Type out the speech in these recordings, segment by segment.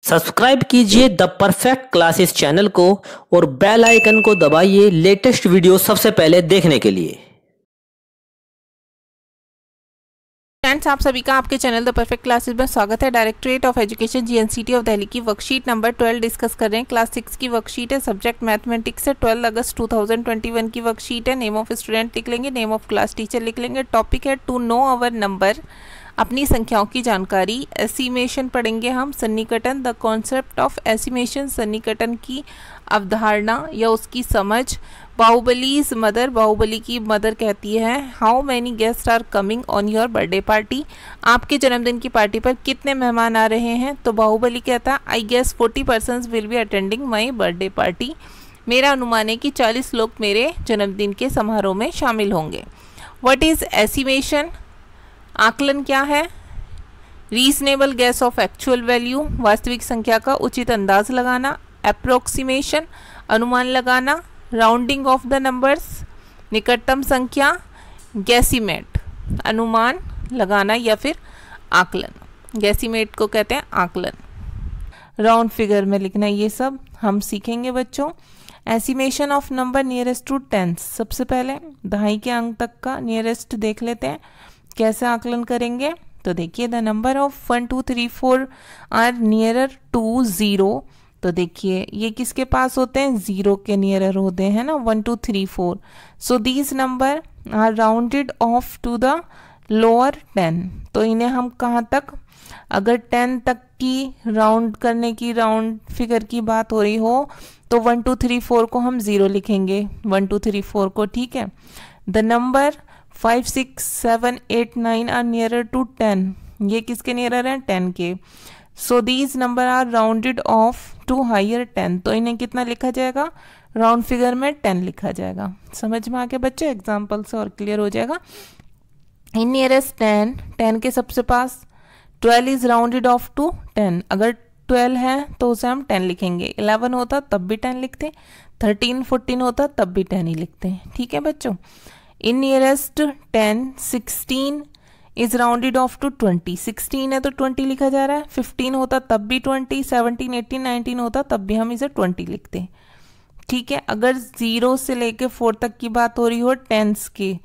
Subscribe कीजिए the perfect classes channel को और बेल आइकन को दबाइए लेटेस्ट वीडियो सबसे पहले देखने के लिए। फ्रेंड्स, आप सभी का आपके चैनल द परफेक्ट क्लासेस में स्वागत है। Directorate of education GNCT of Delhi की वर्कशीट नंबर 12 डिस्कस कर रहे हैं। क्लास 6 की वर्कशीट है, सब्जेक्ट मैथमेटिक्स है। 12 अगस्त 2021 की वर्कशीट है। नेम ऑफ स्टूडेंट लिख लेंगे, नेम ऑफ क्लास टीचर लिख लेंगे। टॉपिक है टू नो अवर नंबर, अपनी संख्याओं की जानकारी। एस्टिमेशन पढ़ेंगे हम, सन्निकटन, द कॉन्सेप्ट ऑफ एस्टिमेशन, सन्निकटन की अवधारणा या उसकी समझ। बाहुबलीज मदर, बाहुबली की मदर कहती है how many guest are coming on your birthday party, आपके जन्मदिन की पार्टी पर कितने मेहमान आ रहे हैं। तो बाहुबली कहता है I guess 40 persons will be attending my birthday party, मेरा अनुमान है कि 40 लोग मेरे जन्मदिन के समारोह में शामिल होंगे। व्हाट इज एस्टिमेशन, आकलन क्या है। Reasonable gas off actual value, वास्तविक संख्या का उचित अंदाज लगाना। अप्रोक्सीमेशन, अनुमान लगाना। राउंडिंग ऑफ द नंबर्स, निकटतम संख्या। गैसीमेट, अनुमान लगाना या फिर आकलन। गैसीमेट को कहते हैं आकलन। राउंड फिगर में लिखना, ये सब हम सीखेंगे बच्चों। Estimation of number nearest to tenth, सबसे पहले दहाई के अंक तक का नियरेस्ट देख लेते हैं, कैसे आकलन करेंगे। तो देखिए the number of 1 2 3 4 are nearer to 0। तो देखिए ये किसके पास होते हैं, 0 के नियरर होते हैं ना, 1 2 3 4। So these number are rounded off to the lower 10। तो इन्हें हम कहाँ तक, अगर 10 तक की राउंड करने की, राउंड फिगर की बात हो रही हो तो 1 2 3 4 को हम 0 लिखेंगे, 1 2 3 4 को, ठीक है। The number 5 6 7 8 9 are nearer to 10, ये किसके नियरर हैं, 10 के। So these number are rounded off to higher 10। तो इन्हें कितना लिखा जाएगा, राउंड फिगर में 10 लिखा जाएगा। समझ में आ गया बच्चों, एग्जाम्पल से और क्लियर हो जाएगा। इन नियरेस्ट 10, 10 के सबसे पास 12 इज राउंडेड ऑफ टू 10, अगर 12 है तो उसे हम 10 लिखेंगे। 11 होता तब भी 10 लिखते, 13 14 होता तब भी 10 ही लिखते हैं, ठीक है बच्चों। In nearest 10, 16 is rounded off to 20, 16 है तो 20 लिखा जा रहा है। 15 होता तब भी 20, 17 18 19 होता तब भी हम इसे 20 लिखते हैं, ठीक है। अगर 0 से लेके 4 तक की बात हो रही हो टेंस के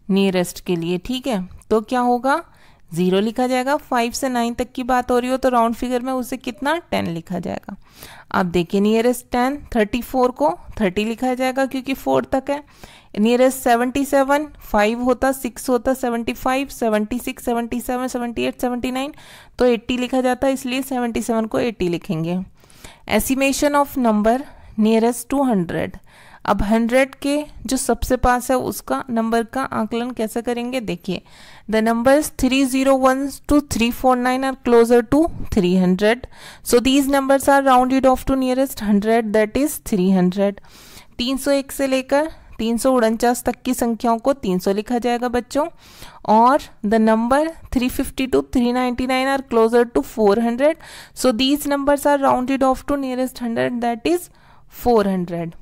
नियरेस्ट के लिए, ठीक है, तो क्या होगा, 0 लिखा जाएगा। 5 से 9 तक की बात हो रही हो तो राउंड फिगर में उसे कितना, 10 लिखा जाएगा। अब देखिए नियरेस्ट 10, 34 को 30 लिखा जाएगा क्योंकि 4 तक है। नियरेस्ट 77, 5 होता 6 होता 75, 76 77 78 79 तो 80 लिखा जाता है, इसलिए 77 को 80 लिखेंगे। Estimation of number nearest to 100, अब 100 के जो सबसे पास है उसका नंबर का आकलन कैसे करेंगे। देखिए the numbers 301 to 349 are closer to 300, so these numbers are rounded off to nearest 100, that is 300। 301 से लेकर 349 तक की संख्याओं को 300 लिखा जाएगा बच्चों। और the number 350 to 399 are closer to 400, so these numbers are rounded off to nearest 100, that is 400।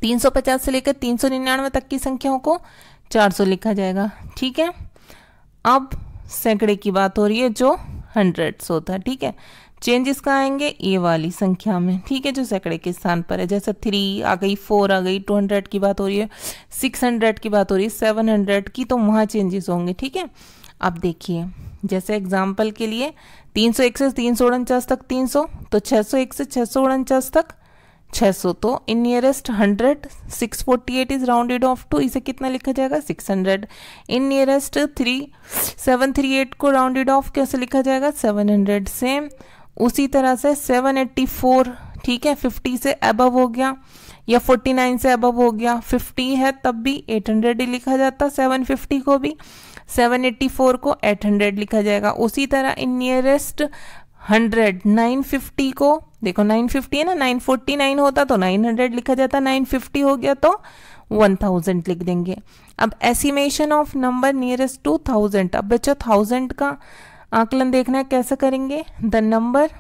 350 से लेकर 399 तक की संख्याओं को 400 लिखा जाएगा, ठीक है। अब सैकड़े की बात हो रही है जो 100 होता है, ठीक है। चेंजेस कहाँ आएंगे, ए वाली संख्या में, ठीक है, जो सैकड़े के स्थान पर है। जैसे 3 आ गई, 4 आ गई, 200 की बात हो रही है, 600 की बात हो रही है, 700 की, तो वहाँ चेंजेस होंगे, ठीक है। अब देखिए जैसे एग्जाम्पल के लिए 301 से 349 तक 300, तो 601 से 649 तक 600, तो in nearest 100 648 is rounded off to, इसे कितना लिखा जाएगा, 600। इन नियरेस्ट 738 को राउंडेड ऑफ कैसे लिखा जाएगा, 700। सेम उसी तरह से 784, ठीक है, 50 से अबव हो गया या 49 से अबव हो गया, 50 है तब भी 800 ही लिखा जाता, 750 को भी। 784 को 800 लिखा जाएगा। उसी तरह इन नियरेस्ट 100 950 को, देखो 950 है ना, 949 होता तो 900 लिखा जाता, 950 हो गया तो 1000 लिख देंगे। अब estimation of number nearest to 1000, अब बच्चों 1000 का आकलन देखना है, कैसे करेंगे। The number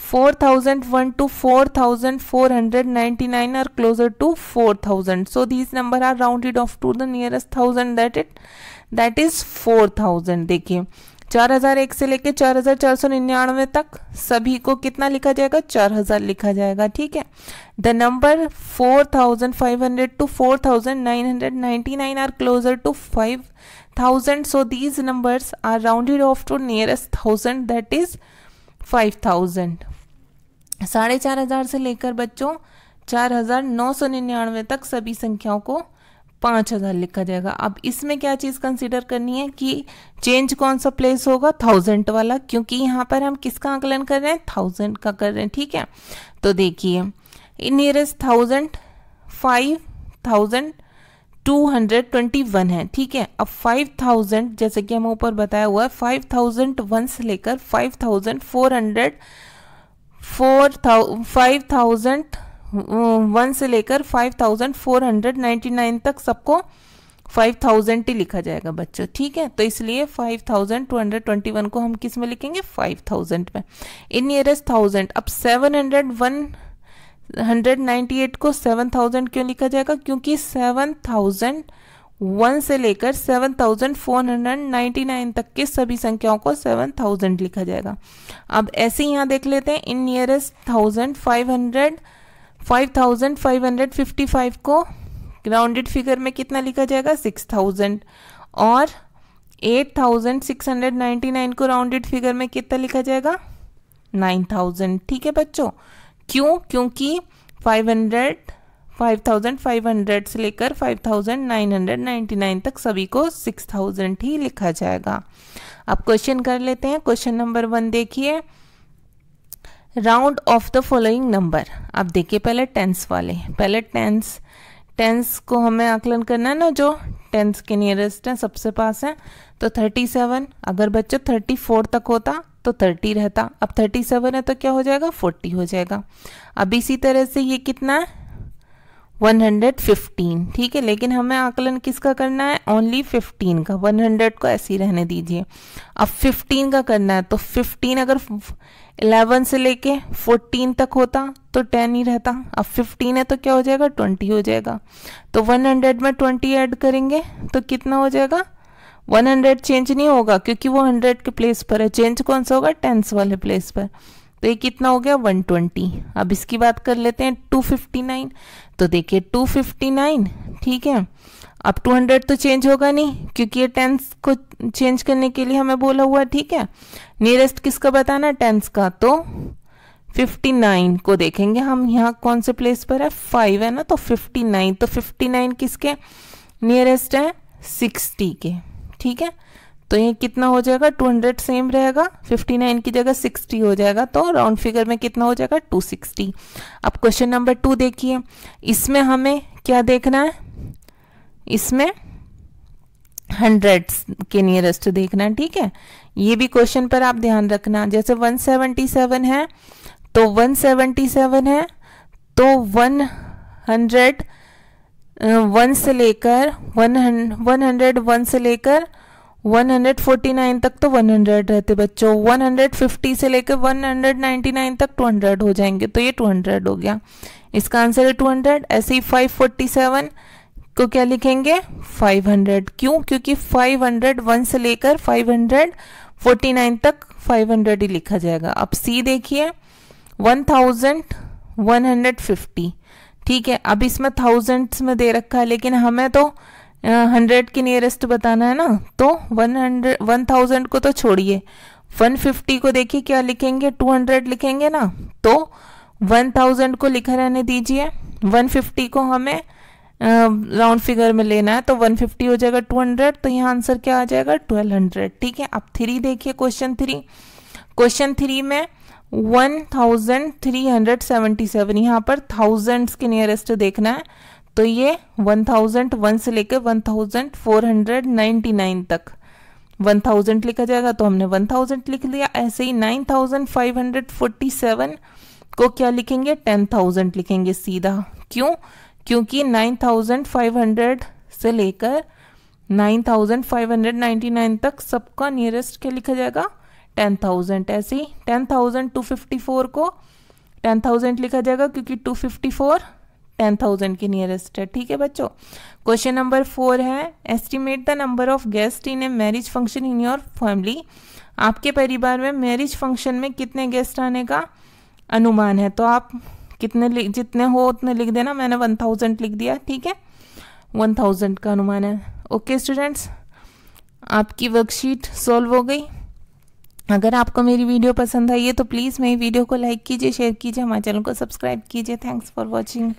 4001 to 4499 are closer to 4000, so these number are rounded off to the nearest thousand, that is 4000। देखिए 4001 से लेके 4499 तक सभी को कितना लिखा जाएगा, 4000 लिखा जाएगा। ठीक है। The number 4500 to 4999 are closer to 5000, so these numbers are rounded off to nearest 1000 that is 5000। 4500 से लेकर बच्चों 4999 तक सभी संख्याओं को 5000 लिखा जाएगा। अब इसमें क्या चीज़ कंसीडर करनी है कि चेंज कौन सा प्लेस होगा, 1000 वाला, क्योंकि यहाँ पर हम किसका आकलन कर रहे हैं, 1000 का कर रहे हैं। ठीक है। तो देखिए नियरेस्ट 1000 5221 है। ठीक है। अब 5000 जैसे कि हम ऊपर बताया हुआ है 5001 से लेकर 5001 से लेकर 5499 तक सबको 5000 ही लिखा जाएगा बच्चों। ठीक है। तो इसलिए 5221 को हम किस में लिखेंगे, 5000 में। इन नियरेस्ट 1000। अब 798 को 7000 क्यों लिखा जाएगा, क्योंकि 7001 से लेकर 7499 तक के सभी संख्याओं को 7000 लिखा जाएगा। अब ऐसे ही यहाँ देख लेते हैं। इन नियरेस्ट 5555 को राउंडेड फिगर में कितना लिखा जाएगा, 6000, और 8699 को राउंडेड फिगर में कितना लिखा जाएगा, 9000। ठीक है बच्चों। क्यों, क्योंकि 5500 से लेकर 5999 तक सभी को 6000 ही लिखा जाएगा। अब क्वेश्चन कर लेते हैं। क्वेश्चन नंबर 1 देखिए, round of the following number. अब देखिए पहले टेंस वाले, पहले टेंस को हमें आकलन करना है ना, जो टेंस के नियरेस्ट है, सबसे पास है। तो 37, अगर बच्चों 34 तक होता तो 30 रहता। अब 37 है तो क्या हो जाएगा, 40 हो जाएगा। अब इसी तरह से ये कितना है, 115। ठीक है। लेकिन हमें आकलन किसका करना है, ओनली 15 का। 100 को ऐसे ही रहने दीजिए। अब 15 का करना है तो 15 अगर 11 से लेके 14 तक होता तो 10 ही रहता। अब 15 है तो क्या हो जाएगा, 20 हो जाएगा। तो 100 में 20 ऐड करेंगे तो कितना हो जाएगा, 100 चेंज नहीं होगा क्योंकि वो 100 के प्लेस पर है। चेंज कौन सा होगा, टेंस वाले प्लेस पर। तो ये कितना हो गया, 120। अब इसकी बात कर लेते हैं 259। तो देखिए 259। ठीक है। अब 200 तो चेंज होगा नहीं क्योंकि ये टेंस को चेंज करने के लिए हमें बोला हुआ। ठीक है। नियरेस्ट किसका बताना, टेंस का। तो 59 को देखेंगे हम, यहाँ कौन से प्लेस पर है, 5 है ना, तो 59। तो 59 किसके नियरेस्ट है, 60 के। ठीक है। तो ये कितना हो जाएगा, 200 सेम रहेगा, 59 की जगह 60 हो जाएगा। तो राउंड फिगर में कितना हो जाएगा, 260। अब क्वेश्चन नंबर 2 देखिए, इसमें हमें क्या देखना है, इसमें हंड्रेड्स के नियरेस्ट देखना है। ठीक है। ये भी क्वेश्चन पर आप ध्यान रखना। जैसे 177 है तो 177 है तो 101 से लेकर 101 से लेकर 149 तक तो 100 रहते बच्चों। 150 से लेकर 199 तक 200 हो जाएंगे, तो ये 200 हो गया। इसका आंसर है 200। ऐसे ही 547 को क्या लिखेंगे, 500। क्यों, क्योंकि 501 से लेकर 549 तक 500 ही लिखा जाएगा। अब सी देखिए 1150। ठीक है। अब इसमें थाउजेंड्स में दे रखा है, लेकिन हमें तो 100 के नियरेस्ट बताना है ना, तो 1000 को तो छोड़िए, 150 को देखिए क्या लिखेंगे, 200 लिखेंगे ना, तो 1000 को लिखा रहने दीजिए। 150 को हमें राउंड फिगर में लेना है, तो 150 हो जाएगा 200। तो यहाँ आंसर क्या आ जाएगा, 1200। ठीक है। अब 3 देखिए, क्वेश्चन 3। क्वेश्चन 3 में 1377, यहाँ पर थाउजेंड्स के नियरेस्ट देखना है। तो ये 1001 से लेकर 1499 तक 1000 लिखा जाएगा, तो हमने 1000 लिख लिया। ऐसे ही 9547 को क्या लिखेंगे, 10000 लिखेंगे सीधा। क्यों, क्योंकि 9500 से लेकर 9599 तक सबका नियरेस्ट क्या लिखा जाएगा, 10000। ऐसे ही 10254 को 10000 लिखा जाएगा क्योंकि 254 10,000 के नियरेस्ट है। ठीक है बच्चों। क्वेश्चन नंबर 4 है, estimate the number of guest in a marriage function in your family. आपके परिवार में मैरिज फंक्शन में कितने गेस्ट आने का अनुमान है। तो आप कितने जितने हो उतने लिख देना। मैंने 1000 लिख दिया, ठीक है, 1000 का अनुमान है। ओके स्टूडेंट्स, आपकी वर्कशीट सॉल्व हो गई। अगर आपको मेरी वीडियो पसंद आई है तो प्लीज़ मेरी वीडियो को लाइक कीजिए, शेयर कीजिए, हमारे चैनल को सब्सक्राइब कीजिए। Thanks for watching.